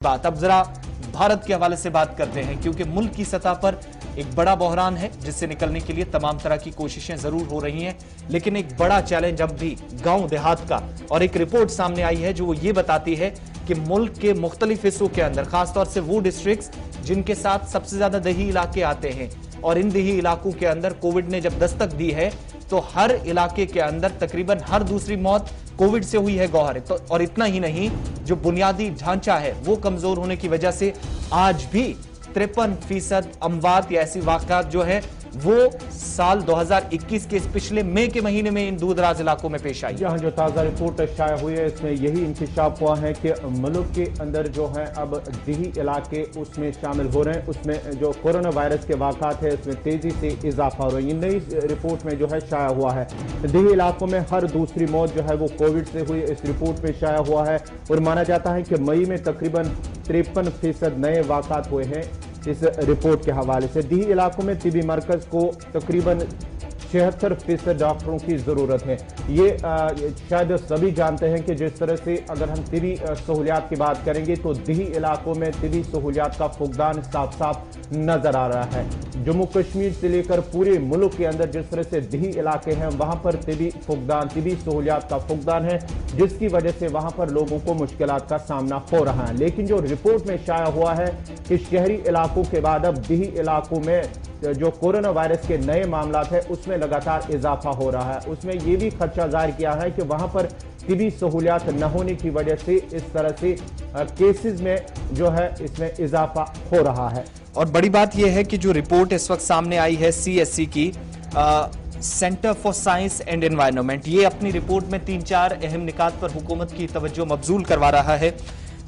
बात अब जरा भारत के हवाले से बात करते हैं, क्योंकि मुल्क की सतह पर एक बड़ा बहरान है जिससे निकलने के लिए तमाम तरह की कोशिशें जरूर हो रही हैं, लेकिन एक बड़ा चैलेंज अब भी गांव देहात का। और एक रिपोर्ट सामने आई है जो वो ये बताती है कि मुल्क के मुख्तलिफ हिस्सों के अंदर, खासतौर से वो डिस्ट्रिक्ट्स जिनके साथ सबसे ज्यादा दही इलाके आते हैं, और इन दही इलाकों के अंदर कोविड ने जब दस्तक दी है तो हर इलाके के अंदर तकरीबन हर दूसरी मौत कोविड से हुई है गौहर। तो और इतना ही नहीं, जो बुनियादी ढांचा है वो कमजोर होने की वजह से आज भी 53% अमवात या ऐसी वाकयात जो है वो साल 2021 के इस पिछले मई के महीने में इन दूर दराज इलाकों में पेश आई। जहां जो ताज़ा रिपोर्ट शाया हुई है इसमें यही इंकशाफ हुआ है कि मुल्क के अंदर जो है अब दही इलाके उसमें शामिल हो रहे हैं। उसमें जो कोरोना वायरस के वाक़ात है उसमें तेजी से इजाफा हो रहा है। नई रिपोर्ट में जो है शाया हुआ है दही इलाकों में हर दूसरी मौत जो है वो कोविड से हुई, इस रिपोर्ट में शाया हुआ है। और माना जाता है कि मई में तकरीबन 53% नए वाक़ात हुए हैं। इस रिपोर्ट के हवाले से दही इलाकों में तिबी मरकज को तकरीबन 76% डॉक्टरों की जरूरत है। ये शायद सभी जानते हैं कि जिस तरह से अगर हम तिबी सहूलियात की बात करेंगे तो दही इलाकों में तिबी सहूलियात का फुकदान साफ साफ नजर आ रहा है। जम्मू कश्मीर से लेकर पूरे मुल्क के अंदर जिस तरह से दही इलाके हैं वहां पर तिबी सहूलियात का फुकदान है, जिसकी वजह से वहां पर लोगों को मुश्किलात का सामना हो रहा है। लेकिन जो रिपोर्ट में शाया हुआ है कि शहरी इलाकों के बाद अब दही इलाकों में जो कोरोना वायरस के नए मामला है उसमें लगातार इजाफा हो रहा है। उसमें यह भी खदशा जाहिर किया है कि वहां पर तिबी सहूलियात न होने की वजह से इस तरह से केसेस में जो है इसमें इजाफा हो रहा है। और बड़ी बात यह है कि जो रिपोर्ट इस वक्त सामने आई है CSE की, centre for science and environment, ये अपनी रिपोर्ट में 3-4 अहम निकात पर हुकूमत की तवज्जो मबजूल करवा रहा है।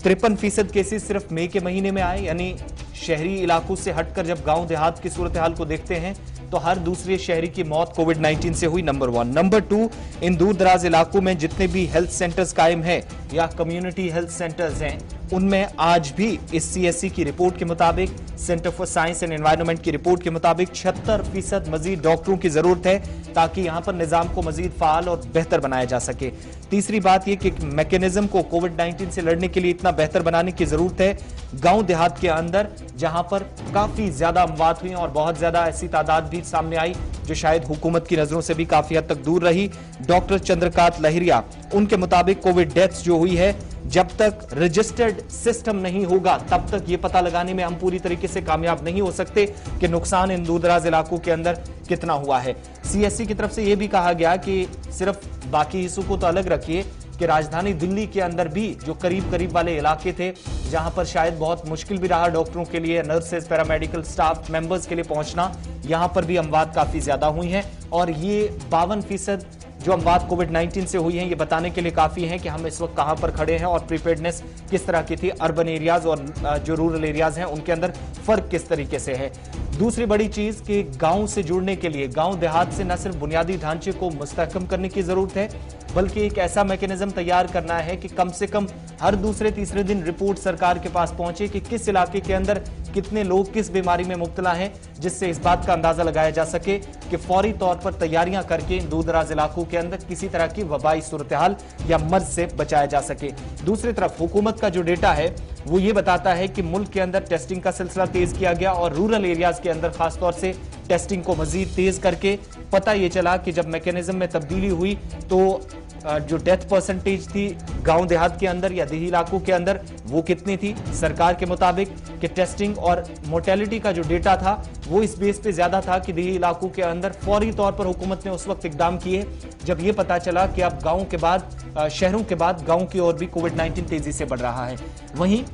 53% केसेस सिर्फ मई के महीने में आए, यानी शहरी इलाकों से हटकर जब गांव देहात की सूरत हाल को देखते हैं तो हर दूसरे शहरी की मौत कोविड-19 से हुई, नंबर 1। नंबर 2, इन दूर दराज इलाकों में जितने भी हेल्थ सेंटर्स कायम हैं या कम्युनिटी हेल्थ सेंटर्स हैं, उनमें आज भी इस CSE की रिपोर्ट के मुताबिक, centre for science and environment की रिपोर्ट के मुताबिक 76% मजीद डॉक्टरों की जरूरत है ताकि यहां पर निजाम को मजीद फाल और बेहतर बनाया जा सके। तीसरी बात यह कि मैकेनिज्म को कोविड-19 से लड़ने के लिए इतना बेहतर बनाने की जरूरत है गांव देहात के अंदर, जहां पर काफी ज्यादा अमवात हुई और बहुत ज्यादा ऐसी तादाद भी सामने आई जो शायद हुकूमत की नजरों से भी काफी हद तक दूर रही। डॉक्टर चंद्रकांत लहरिया, उनके मुताबिक कोविड डेथ्स जो हुई है, जब तक रजिस्टर्ड सिस्टम नहीं होगा तब तक ये पता लगाने में हम पूरी तरीके से कामयाब नहीं हो सकते कि नुकसान इन दूर दराज इलाकों के अंदर कितना हुआ है। CSE की तरफ से यह भी कहा गया कि सिर्फ बाकी हिस्सों को तो अलग रखिए कि राजधानी दिल्ली के अंदर भी जो करीब वाले इलाके थे, जहां पर शायद बहुत मुश्किल भी रहा डॉक्टरों के लिए, नर्सेज, पैरामेडिकल स्टाफ मेंबर्स के लिए पहुंचना, यहां पर भी अमवात काफी ज्यादा हुई हैं। और ये 52% जो अमवात कोविड-19 से हुई हैं, ये बताने के लिए काफी है कि हम इस वक्त कहां पर खड़े हैं और प्रिपेयर्डनेस किस तरह की थी। अर्बन एरियाज और जो रूरल एरियाज हैं उनके अंदर फर्क किस तरीके से है। दूसरी बड़ी चीज कि गांव से जुड़ने के लिए, गांव देहात से न सिर्फ बुनियादी ढांचे को मुस्तहकम करने की जरूरत है, बल्कि एक ऐसा मैकेनिज्म तैयार करना है कि कम से कम हर दूसरे तीसरे दिन रिपोर्ट सरकार के पास पहुंचे कि किस इलाके के अंदर कितने लोग किस बीमारी में मुब्तला हैं, जिससे इस बात का अंदाजा लगाया जा सके कि फौरी तौर पर तैयारियां करके दूर दराज इलाकों के अंदर किसी तरह की वबाई सूरत हाल या मर्ज से बचाया जा सके। दूसरी तरफ हुकूमत का जो डेटा है वो ये बताता है कि मुल्क के अंदर टेस्टिंग का सिलसिला तेज किया गया और रूरल एरियाज के अंदर खासतौर से टेस्टिंग को मजीद तेज करके पता ये चला कि जब मैकेनिज्म में तब्दीली हुई तो जो डेथ परसेंटेज थी गांव देहात के अंदर या देही इलाकों के अंदर वो कितनी थी। सरकार के मुताबिक कि टेस्टिंग और मोर्टेलिटी का जो डेटा था वो इस बेस पे ज्यादा था कि देही इलाकों के अंदर फौरी तौर पर हुकूमत ने उस वक्त इकदाम किए जब ये पता चला कि अब गांव के बाद, शहरों के बाद गांव की ओर भी कोविड-19 तेजी से बढ़ रहा है। वहीं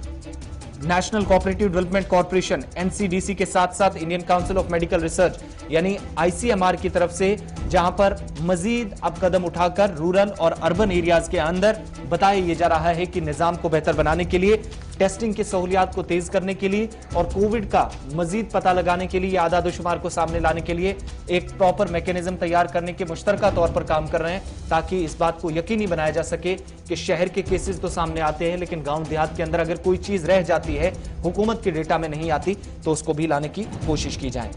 national cooperative development corporation NCDC के साथ साथ Indian council of medical research यानी ICMR की तरफ से, जहां पर मजीद अब कदम उठाकर रूरल और अर्बन एरियाज के अंदर बताया यह जा रहा है कि निजाम को बेहतर बनाने के लिए, टेस्टिंग की सहूलियात को तेज करने के लिए और कोविड का मजीद पता लगाने के लिए, आदादोशुमार को सामने लाने के लिए एक प्रॉपर मैकेनिज्म तैयार करने के मुश्तरका तौर पर काम कर रहे हैं, ताकि इस बात को यकीनी बनाया जा सके कि शहर के केसेस तो सामने आते हैं लेकिन गांव देहात के अंदर अगर कोई चीज रह जाती है, हुकूमत के डेटा में नहीं आती, तो उसको भी लाने की कोशिश की जाए।